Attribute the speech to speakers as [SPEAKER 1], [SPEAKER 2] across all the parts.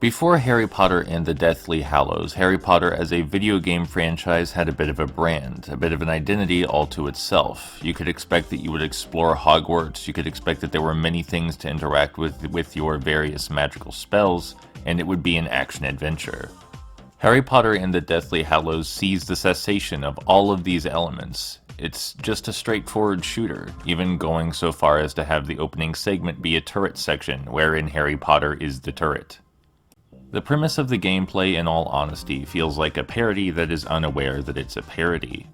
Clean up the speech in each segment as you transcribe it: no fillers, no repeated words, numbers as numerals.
[SPEAKER 1] Before Harry Potter and the Deathly Hallows, Harry Potter as a video game franchise had a bit of a brand, a bit of an identity all to itself. You could expect that you would explore Hogwarts, you could expect that there were many things to interact with your various magical spells, and it would be an action-adventure. Harry Potter and the Deathly Hallows sees the cessation of all of these elements. It's just a straightforward shooter, even going so far as to have the opening segment be a turret section, wherein Harry Potter is the turret. The premise of the gameplay, in all honesty, feels like a parody that is unaware that it's a parody.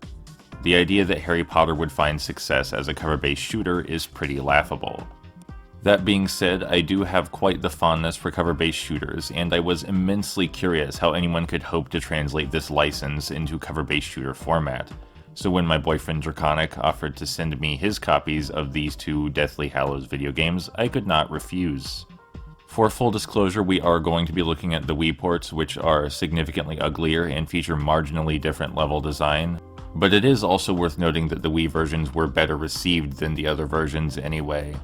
[SPEAKER 1] The idea that Harry Potter would find success as a cover-based shooter is pretty laughable. That being said, I do have quite the fondness for cover-based shooters, and I was immensely curious how anyone could hope to translate this license into cover-based shooter format. So when my boyfriend Draconic offered to send me his copies of these two Deathly Hallows video games, I could not refuse. For full disclosure, we are going to be looking at the Wii ports, which are significantly uglier and feature marginally different level design, but it is also worth noting that the Wii versions were better received than the other versions anyway.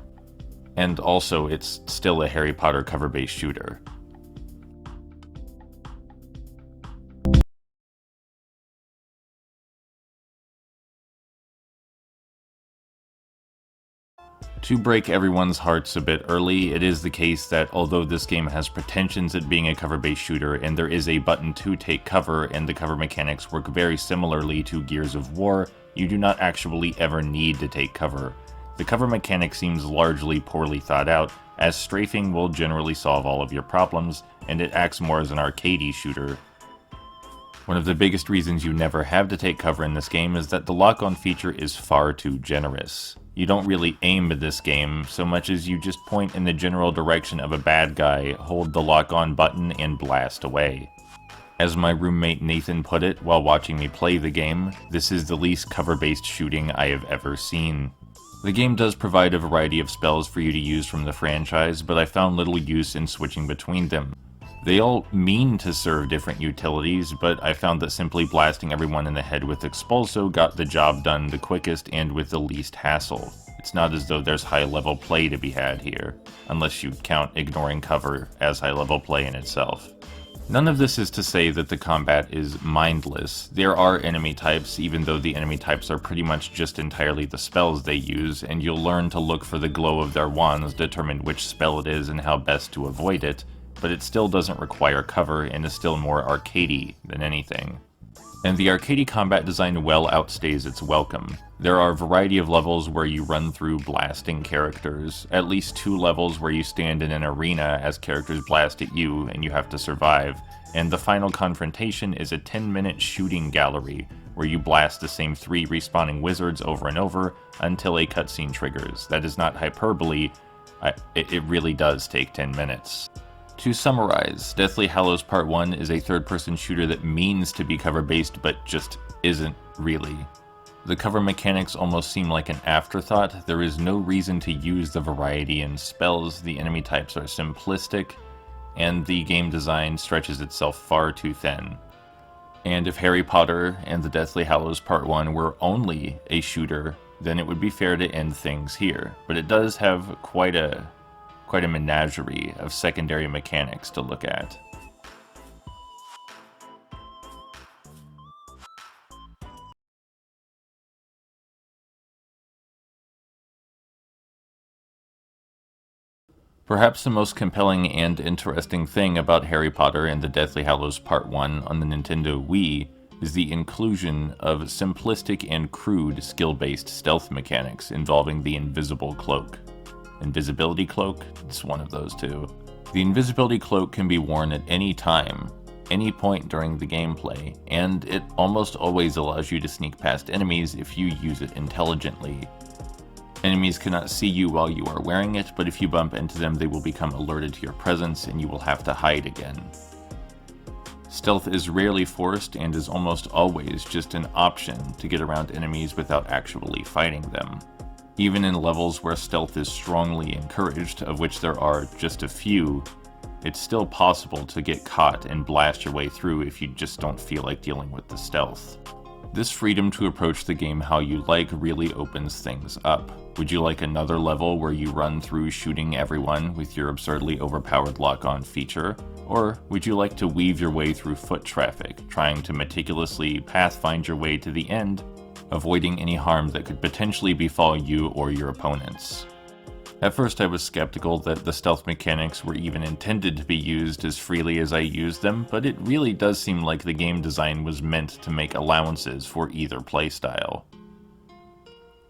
[SPEAKER 1] And also, it's still a Harry Potter cover-based shooter. To break everyone's hearts a bit early, it is the case that although this game has pretensions at being a cover-based shooter and there is a button to take cover and the cover mechanics work very similarly to Gears of War, you do not actually ever need to take cover. The cover mechanic seems largely poorly thought out, as strafing will generally solve all of your problems, and it acts more as an arcadey shooter. One of the biggest reasons you never have to take cover in this game is that the lock-on feature is far too generous. You don't really aim at this game so much as you just point in the general direction of a bad guy, hold the lock-on button, and blast away. As my roommate Nathan put it while watching me play the game, this is the least cover-based shooting I have ever seen. The game does provide a variety of spells for you to use from the franchise, but I found little use in switching between them. They all mean to serve different utilities, but I found that simply blasting everyone in the head with Expulso got the job done the quickest and with the least hassle. It's not as though there's high-level play to be had here, unless you count ignoring cover as high-level play in itself. None of this is to say that the combat is mindless. There are enemy types, even though the enemy types are pretty much just entirely the spells they use, and you'll learn to look for the glow of their wands, determine which spell it is and how best to avoid it, but it still doesn't require cover and is still more arcadey than anything. And the arcadey combat design well outstays its welcome. There are a variety of levels where you run through blasting characters, at least 2 levels where you stand in an arena as characters blast at you and you have to survive, and the final confrontation is a 10-minute shooting gallery where you blast the same 3 respawning wizards over and over until a cutscene triggers. That is not hyperbole, it really does take 10 minutes. To summarize, Deathly Hallows Part 1 is a third-person shooter that means to be cover-based but just isn't really. The cover mechanics almost seem like an afterthought. There is no reason to use the variety in spells, the enemy types are simplistic, and the game design stretches itself far too thin. And if Harry Potter and the Deathly Hallows Part 1 were only a shooter, then it would be fair to end things here. But it does have quite a menagerie of secondary mechanics to look at. Perhaps the most compelling and interesting thing about Harry Potter and the Deathly Hallows Part 1 on the Nintendo Wii is the inclusion of simplistic and crude skill-based stealth mechanics involving the invisible cloak. Invisibility cloak? It's one of those two. The invisibility cloak can be worn at any time, any point during the gameplay, and it almost always allows you to sneak past enemies if you use it intelligently. Enemies cannot see you while you are wearing it, but if you bump into them they will become alerted to your presence and you will have to hide again. Stealth is rarely forced and is almost always just an option to get around enemies without actually fighting them. Even in levels where stealth is strongly encouraged, of which there are just a few, it's still possible to get caught and blast your way through if you just don't feel like dealing with the stealth. This freedom to approach the game how you like really opens things up. Would you like another level where you run through shooting everyone with your absurdly overpowered lock-on feature? Or would you like to weave your way through foot traffic, trying to meticulously pathfind your way to the end, avoiding any harm that could potentially befall you or your opponents? At first I was skeptical that the stealth mechanics were even intended to be used as freely as I used them, but it really does seem like the game design was meant to make allowances for either playstyle.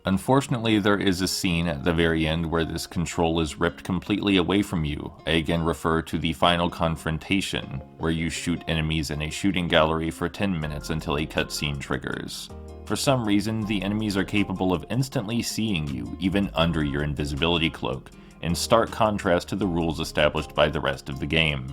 [SPEAKER 1] Unfortunately, there is a scene at the very end where this control is ripped completely away from you. I again refer to the final confrontation, where you shoot enemies in a shooting gallery for 10 minutes until a cutscene triggers. For some reason, the enemies are capable of instantly seeing you, even under your invisibility cloak, in stark contrast to the rules established by the rest of the game.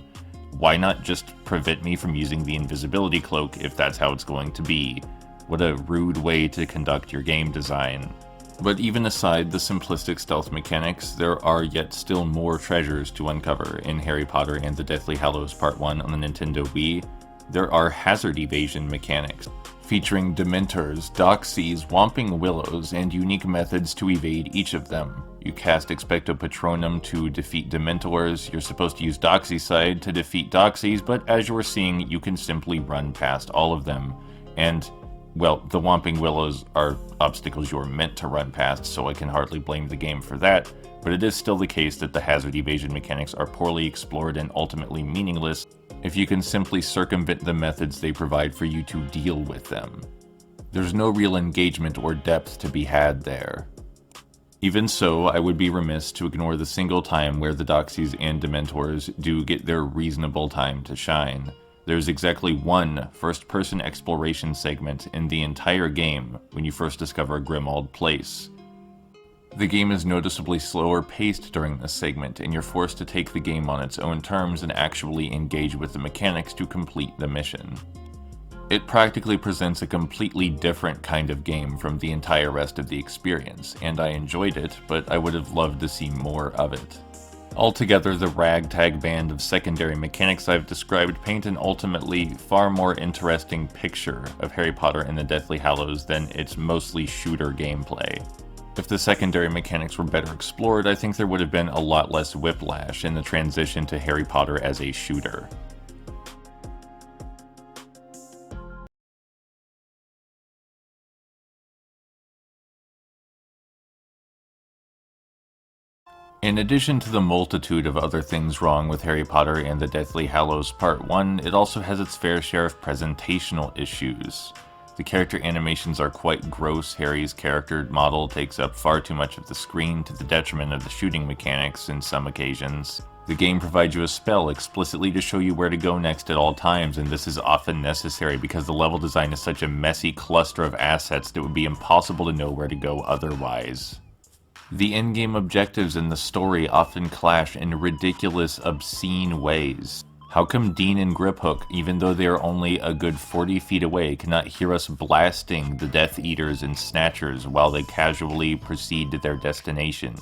[SPEAKER 1] Why not just prevent me from using the invisibility cloak if that's how it's going to be? What a rude way to conduct your game design. But even aside the simplistic stealth mechanics, there are yet still more treasures to uncover in Harry Potter and the Deathly Hallows Part 1 on the Nintendo Wii. There are hazard evasion mechanics, featuring Dementors, Doxies, Whomping Willows, and unique methods to evade each of them. You cast Expecto Patronum to defeat Dementors, you're supposed to use Doxycide to defeat Doxies, but as you're seeing, you can simply run past all of them. And well, the Whomping Willows are obstacles you're meant to run past, so I can hardly blame the game for that, but it is still the case that the hazard evasion mechanics are poorly explored and ultimately meaningless if you can simply circumvent the methods they provide for you to deal with them. There's no real engagement or depth to be had there. Even so, I would be remiss to ignore the single time where the Doxies and Dementors do get their reasonable time to shine. There's exactly one first-person exploration segment in the entire game when you first discover Grimmauld Place. The game is noticeably slower paced during this segment, and you're forced to take the game on its own terms and actually engage with the mechanics to complete the mission. It practically presents a completely different kind of game from the entire rest of the experience, and I enjoyed it, but I would have loved to see more of it. Altogether, the ragtag band of secondary mechanics I've described paint an ultimately far more interesting picture of Harry Potter and the Deathly Hallows than its mostly shooter gameplay. If the secondary mechanics were better explored, I think there would have been a lot less whiplash in the transition to Harry Potter as a shooter. In addition to the multitude of other things wrong with Harry Potter and the Deathly Hallows Part 1, it also has its fair share of presentational issues. The character animations are quite gross. Harry's character model takes up far too much of the screen to the detriment of the shooting mechanics in some occasions. The game provides you a spell explicitly to show you where to go next at all times, and this is often necessary because the level design is such a messy cluster of assets that it would be impossible to know where to go otherwise. The in-game objectives and the story often clash in ridiculous, obscene ways. How come Dean and Griphook, even though they are only a good 40 feet away, cannot hear us blasting the Death Eaters and Snatchers while they casually proceed to their destination?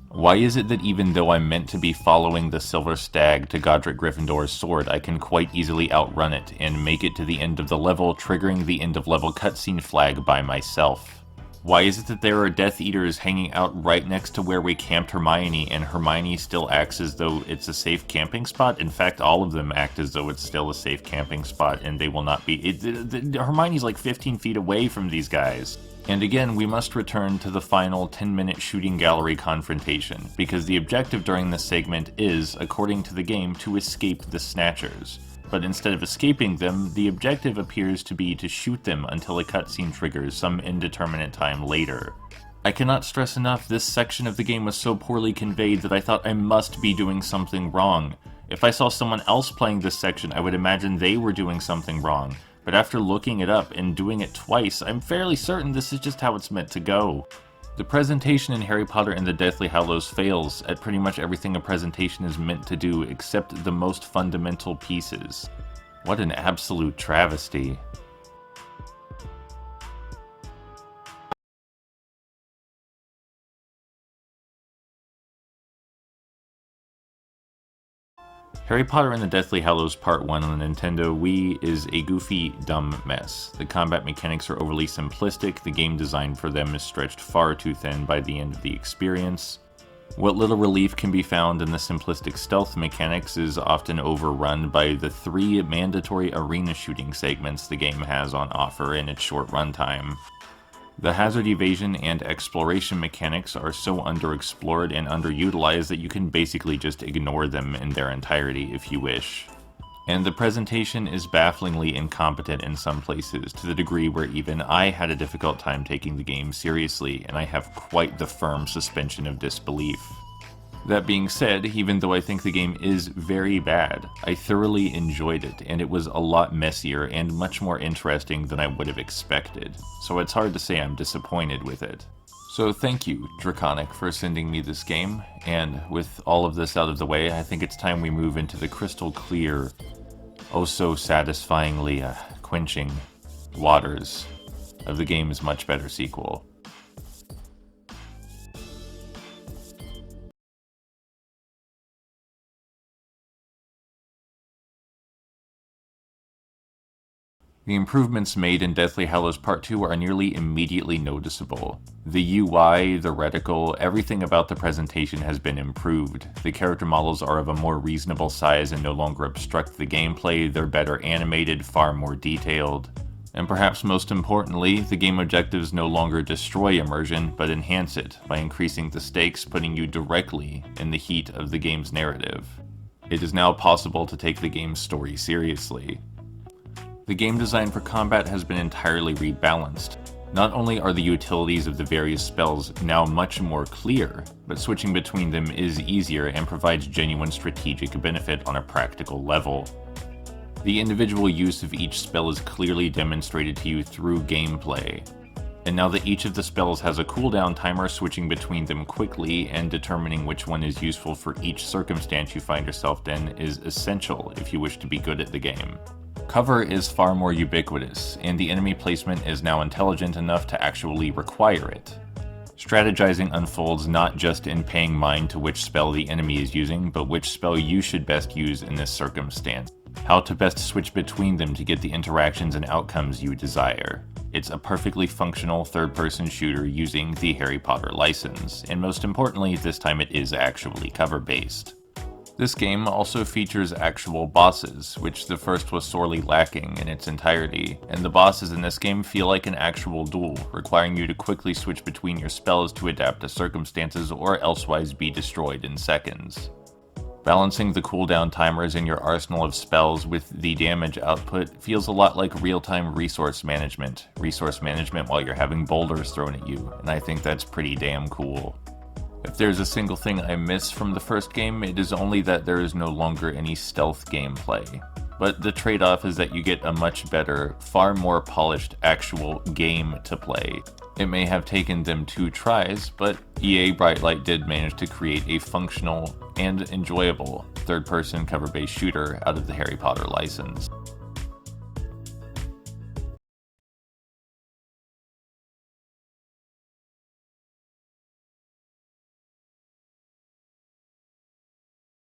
[SPEAKER 1] Why is it that even though I'm meant to be following the Silver Stag to Godric Gryffindor's sword, I can quite easily outrun it and make it to the end of the level, triggering the end-of-level cutscene flag by myself? Why is it that there are Death Eaters hanging out right next to where we camped Hermione, and Hermione still acts as though it's a safe camping spot? In fact, all of them act as though it's still a safe camping spot, and they will not be. Hermione's like 15 feet away from these guys. And again, we must return to the final 10-minute shooting gallery confrontation, because the objective during this segment is, according to the game, to escape the Snatchers. But instead of escaping them, the objective appears to be to shoot them until a cutscene triggers some indeterminate time later. I cannot stress enough, this section of the game was so poorly conveyed that I thought I must be doing something wrong. If I saw someone else playing this section, I would imagine they were doing something wrong. But after looking it up and doing it twice, I'm fairly certain this is just how it's meant to go. The presentation in Harry Potter and the Deathly Hallows fails at pretty much everything a presentation is meant to do, except the most fundamental pieces. What an absolute travesty. Harry Potter and the Deathly Hallows Part 1 on the Nintendo Wii is a goofy, dumb mess. The combat mechanics are overly simplistic, the game design for them is stretched far too thin by the end of the experience. What little relief can be found in the simplistic stealth mechanics is often overrun by the 3 mandatory arena shooting segments the game has on offer in its short runtime. The hazard evasion and exploration mechanics are so underexplored and underutilized that you can basically just ignore them in their entirety if you wish. And the presentation is bafflingly incompetent in some places, to the degree where even I had a difficult time taking the game seriously, and I have quite the firm suspension of disbelief. That being said, even though I think the game is very bad, I thoroughly enjoyed it, and it was a lot messier and much more interesting than I would have expected, so it's hard to say I'm disappointed with it. So thank you, Draconic, for sending me this game, and with all of this out of the way, I think it's time we move into the crystal clear, oh so satisfyingly quenching waters of the game's much better sequel. The improvements made in Deathly Hallows Part 2 are nearly immediately noticeable. The UI, the reticle, everything about the presentation has been improved. The character models are of a more reasonable size and no longer obstruct the gameplay, they're better animated, far more detailed. And perhaps most importantly, the game objectives no longer destroy immersion, but enhance it by increasing the stakes, putting you directly in the heat of the game's narrative. It is now possible to take the game's story seriously. The game design for combat has been entirely rebalanced. Not only are the utilities of the various spells now much more clear, but switching between them is easier and provides genuine strategic benefit on a practical level. The individual use of each spell is clearly demonstrated to you through gameplay. And now that each of the spells has a cooldown timer, switching between them quickly and determining which one is useful for each circumstance you find yourself in is essential if you wish to be good at the game. Cover is far more ubiquitous, and the enemy placement is now intelligent enough to actually require it. Strategizing unfolds not just in paying mind to which spell the enemy is using, but which spell you should best use in this circumstance. How to best switch between them to get the interactions and outcomes you desire. It's a perfectly functional third-person shooter using the Harry Potter license, and most importantly, this time it is actually cover-based. This game also features actual bosses, which the first was sorely lacking in its entirety, and the bosses in this game feel like an actual duel, requiring you to quickly switch between your spells to adapt to circumstances or elsewise be destroyed in seconds. Balancing the cooldown timers in your arsenal of spells with the damage output feels a lot like real-time resource management while you're having boulders thrown at you, and I think that's pretty damn cool. If there's a single thing I miss from the first game, it is only that there is no longer any stealth gameplay. But the trade-off is that you get a much better, far more polished actual game to play. It may have taken them 2 tries, but EA Brightlight did manage to create a functional and enjoyable third-person cover-based shooter out of the Harry Potter license.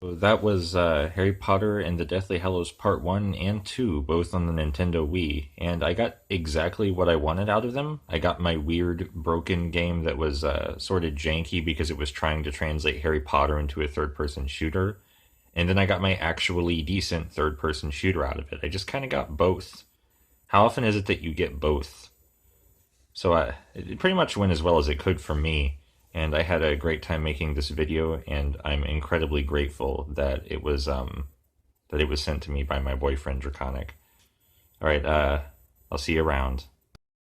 [SPEAKER 1] So that was Harry Potter and the Deathly Hallows Part 1 and 2, both on the Nintendo Wii, and I got exactly what I wanted out of them. I got my weird, broken game that was sort of janky because it was trying to translate Harry Potter into a third-person shooter, and then I got my actually decent third-person shooter out of it. I just kind of got both. How often is it that you get both? So it pretty much went as well as it could for me. And I had a great time making this video, and I'm incredibly grateful that it was sent to me by my boyfriend Draconic. All right, I'll see you around.